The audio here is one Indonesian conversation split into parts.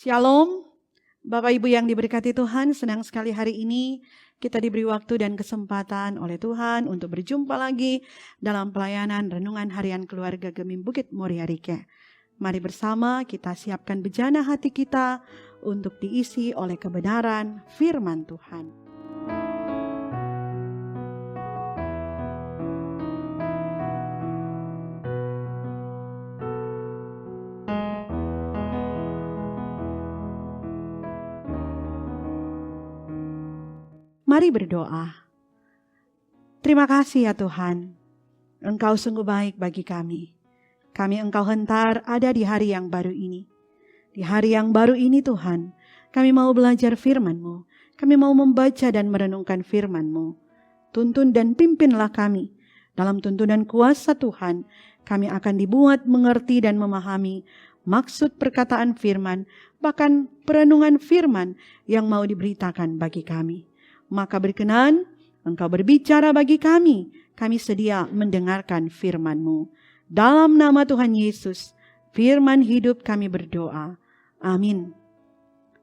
Shalom, Bapak Ibu yang diberkati Tuhan, senang sekali hari ini kita diberi waktu dan kesempatan oleh Tuhan untuk berjumpa lagi dalam pelayanan Renungan Harian Keluarga Gemim Bukit Muria Rike. Mari bersama kita siapkan bejana hati kita untuk diisi oleh kebenaran firman Tuhan. Mari berdoa. Terima kasih ya Tuhan, Engkau sungguh baik bagi kami. Kami Engkau hentar ada di hari yang baru ini. Di hari yang baru ini Tuhan, kami mau belajar firman-Mu. Kami mau membaca dan merenungkan firman-Mu. Tuntun dan pimpinlah kami. Dalam tuntunan kuasa Tuhan, kami akan dibuat mengerti dan memahami maksud perkataan firman, bahkan perenungan firman yang mau diberitakan bagi kami. Maka berkenan Engkau berbicara bagi kami. Kami sedia mendengarkan firman-Mu. Dalam nama Tuhan Yesus, firman hidup kami berdoa. Amin.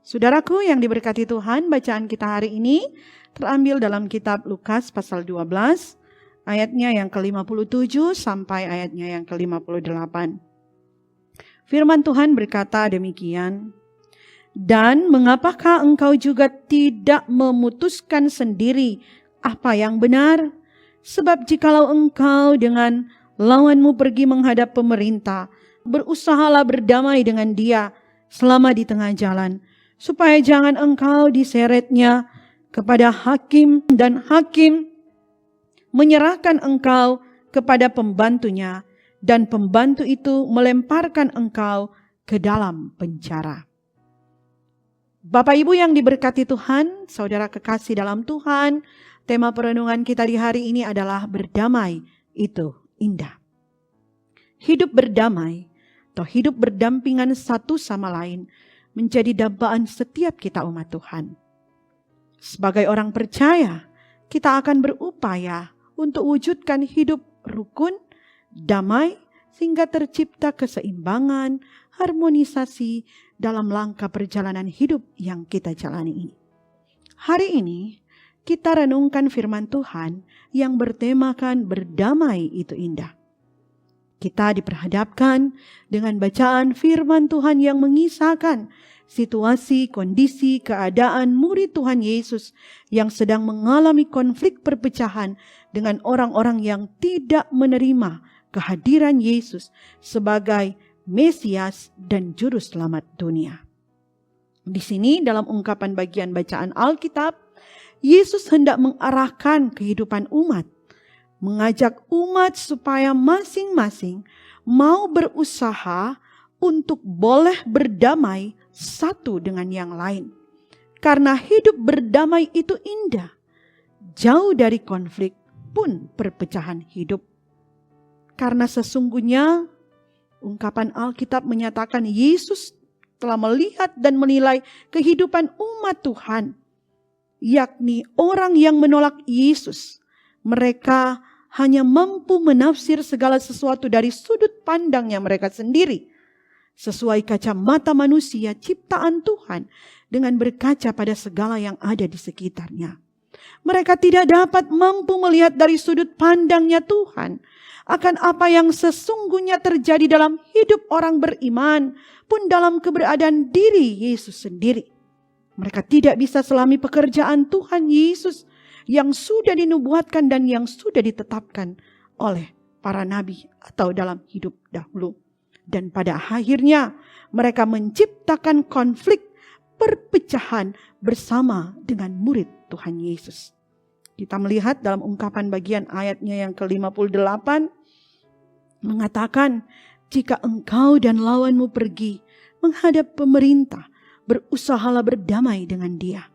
Saudaraku yang diberkati Tuhan, bacaan kita hari ini terambil dalam kitab Lukas pasal 12, ayatnya yang ke-57 sampai ayatnya yang ke-58. Firman Tuhan berkata demikian. Dan mengapakah engkau juga tidak memutuskan sendiri apa yang benar? Sebab jikalau engkau dengan lawanmu pergi menghadap pemerintah, berusahalah berdamai dengan dia selama di tengah jalan, supaya jangan engkau diseretnya kepada hakim dan hakim menyerahkan engkau kepada pembantunya, dan pembantu itu melemparkan engkau ke dalam penjara. Bapak Ibu yang diberkati Tuhan, saudara kekasih dalam Tuhan, tema perenungan kita di hari ini adalah berdamai itu indah. Hidup berdamai atau hidup berdampingan satu sama lain menjadi dambaan setiap kita umat Tuhan. Sebagai orang percaya, kita akan berupaya untuk wujudkan hidup rukun, damai, sehingga tercipta keseimbangan, harmonisasi dalam langkah perjalanan hidup yang kita jalani ini. Hari ini kita renungkan firman Tuhan yang bertemakan berdamai itu indah. Kita diperhadapkan dengan bacaan firman Tuhan yang mengisahkan situasi, kondisi, keadaan murid Tuhan Yesus yang sedang mengalami konflik perpecahan dengan orang-orang yang tidak menerima kehadiran Yesus sebagai Mesias dan Juru Selamat dunia. Di sini dalam ungkapan bagian bacaan Alkitab, Yesus hendak mengarahkan kehidupan umat, mengajak umat supaya masing-masing mau berusaha untuk boleh berdamai satu dengan yang lain. Karena hidup berdamai itu indah, jauh dari konflik pun perpecahan hidup. Karena sesungguhnya ungkapan Alkitab menyatakan Yesus telah melihat dan menilai kehidupan umat Tuhan, yakni orang yang menolak Yesus. Mereka hanya mampu menafsir segala sesuatu dari sudut pandangnya mereka sendiri, sesuai kacamata manusia ciptaan Tuhan, dengan berkaca pada segala yang ada di sekitarnya. Mereka tidak dapat mampu melihat dari sudut pandangnya Tuhan akan apa yang sesungguhnya terjadi dalam hidup orang beriman, pun dalam keberadaan diri Yesus sendiri. Mereka tidak bisa selami pekerjaan Tuhan Yesus yang sudah dinubuatkan dan yang sudah ditetapkan oleh para nabi atau dalam hidup dahulu. Dan pada akhirnya mereka menciptakan konflik perpecahan bersama dengan murid Tuhan Yesus. Kita melihat dalam ungkapan bagian ayatnya yang ke-58 mengatakan, jika engkau dan lawanmu pergi menghadap pemerintah, berusahalah berdamai dengan dia.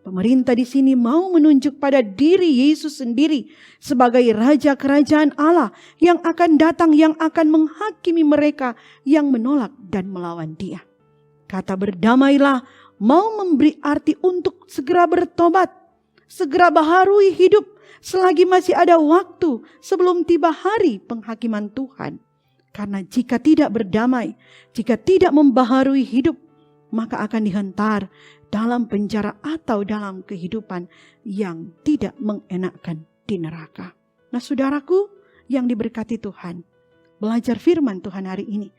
Pemerintah di sini mau menunjuk pada diri Yesus sendiri sebagai Raja Kerajaan Allah yang akan datang, yang akan menghakimi mereka yang menolak dan melawan dia. Kata berdamailah mau memberi arti untuk segera bertobat, segera baharui hidup selagi masih ada waktu sebelum tiba hari penghakiman Tuhan. Karena jika tidak berdamai, jika tidak membaharui hidup, maka akan dihentar dalam penjara atau dalam kehidupan yang tidak mengenakkan di neraka. Nah, saudaraku yang diberkati Tuhan, belajar firman Tuhan hari ini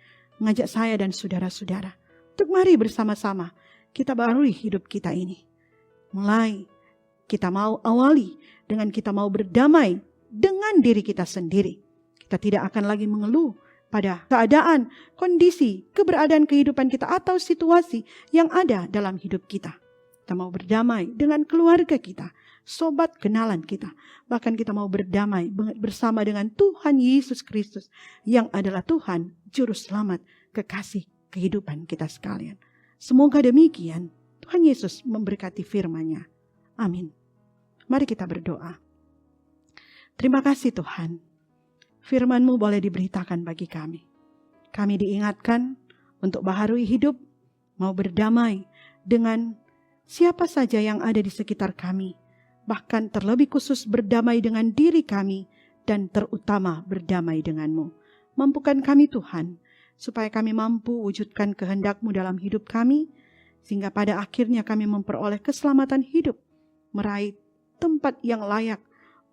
mengajak saya dan saudara-saudara untuk mari bersama-sama kita barui hidup kita ini. Mulai kita mau awali dengan kita mau berdamai dengan diri kita sendiri. Kita tidak akan lagi mengeluh pada keadaan, kondisi, keberadaan kehidupan kita atau situasi yang ada dalam hidup kita. Kita mau berdamai dengan keluarga kita, sobat kenalan kita. Bahkan kita mau berdamai bersama dengan Tuhan Yesus Kristus yang adalah Tuhan Juru Selamat, kekasih kehidupan kita sekalian. Semoga demikian Tuhan Yesus memberkati firman-Nya. Amin. Mari kita berdoa. Terima kasih Tuhan. Firman-Mu boleh diberitakan bagi kami. Kami diingatkan untuk baharui hidup, mau berdamai dengan siapa saja yang ada di sekitar kami. Bahkan terlebih khusus berdamai dengan diri kami dan terutama berdamai dengan-Mu. Mampukan kami Tuhan, supaya kami mampu wujudkan kehendak-Mu dalam hidup kami, sehingga pada akhirnya kami memperoleh keselamatan hidup, meraih tempat yang layak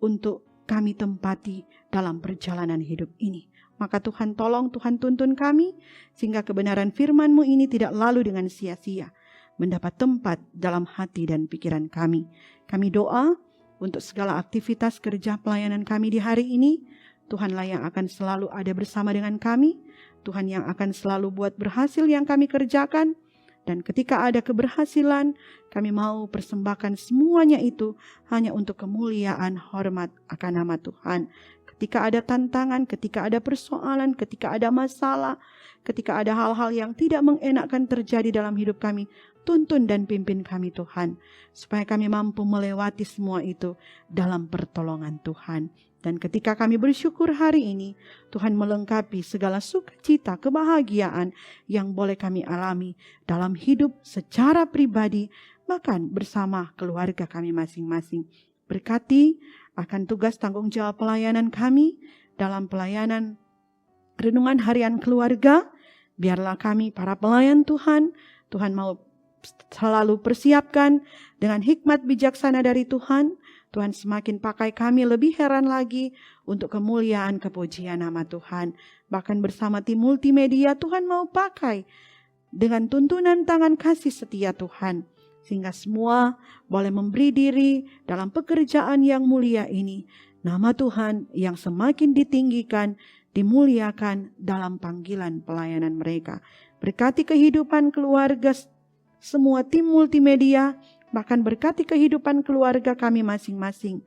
untuk kami tempati dalam perjalanan hidup ini. Maka Tuhan tolong, Tuhan tuntun kami, sehingga kebenaran firman-Mu ini tidak lalu dengan sia-sia, mendapat tempat dalam hati dan pikiran kami. Kami doa untuk segala aktivitas kerja pelayanan kami di hari ini, Tuhanlah yang akan selalu ada bersama dengan kami, Tuhan yang akan selalu buat berhasil yang kami kerjakan, dan ketika ada keberhasilan, kami mau persembahkan semuanya itu hanya untuk kemuliaan, hormat akan nama Tuhan. Ketika ada tantangan, ketika ada persoalan, ketika ada masalah, ketika ada hal-hal yang tidak mengenakkan terjadi dalam hidup kami, tuntun dan pimpin kami Tuhan, supaya kami mampu melewati semua itu dalam pertolongan Tuhan. Dan ketika kami bersyukur hari ini, Tuhan melengkapi segala sukacita, kebahagiaan yang boleh kami alami dalam hidup secara pribadi, bahkan bersama keluarga kami masing-masing. Berkati akan tugas tanggung jawab pelayanan kami dalam pelayanan renungan harian keluarga. Biarlah kami para pelayan Tuhan, Tuhan mau selalu persiapkan dengan hikmat bijaksana dari Tuhan. Tuhan semakin pakai kami lebih heran lagi untuk kemuliaan kepujian nama Tuhan. Bahkan bersama tim multimedia Tuhan mau pakai dengan tuntunan tangan kasih setia Tuhan. Sehingga semua boleh memberi diri dalam pekerjaan yang mulia ini. Nama Tuhan yang semakin ditinggikan, dimuliakan dalam panggilan pelayanan mereka. Berkati kehidupan keluarga semua tim multimedia, bahkan berkati kehidupan keluarga kami masing-masing.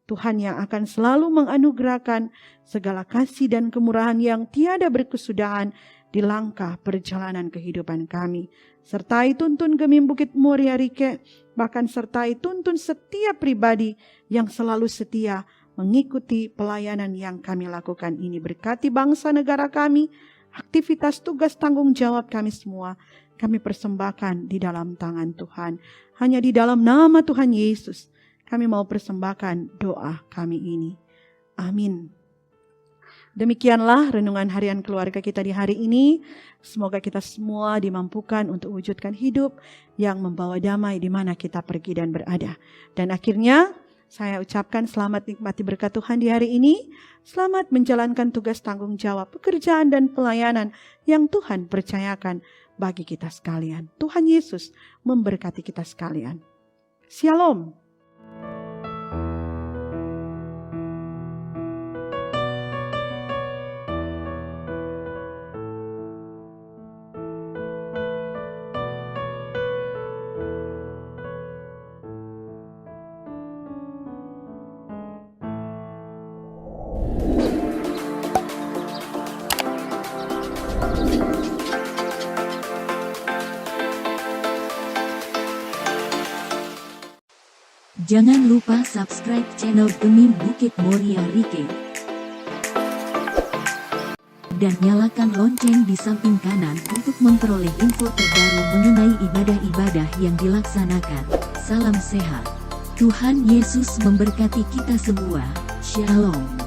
Tuhan yang akan selalu menganugerahkan segala kasih dan kemurahan yang tiada berkesudahan di langkah perjalanan kehidupan kami. Sertai tuntun Gemim Bukit Muria Rike, bahkan sertai tuntun setiap pribadi yang selalu setia mengikuti pelayanan yang kami lakukan ini. Berkati bangsa negara kami, aktivitas tugas tanggung jawab kami semua, kami persembahkan di dalam tangan Tuhan. Hanya di dalam nama Tuhan Yesus kami mau persembahkan doa kami ini. Amin. Demikianlah renungan harian keluarga kita di hari ini. Semoga kita semua dimampukan untuk wujudkan hidup yang membawa damai di mana kita pergi dan berada. Dan akhirnya saya ucapkan selamat nikmati berkat Tuhan di hari ini. Selamat menjalankan tugas tanggung jawab, pekerjaan dan pelayanan yang Tuhan percayakan bagi kita sekalian. Tuhan Yesus memberkati kita sekalian. Shalom. Jangan lupa subscribe channel Gemim Bukit Muria Rike. Dan nyalakan lonceng di samping kanan untuk memperoleh info terbaru mengenai ibadah-ibadah yang dilaksanakan. Salam sehat. Tuhan Yesus memberkati kita semua. Shalom.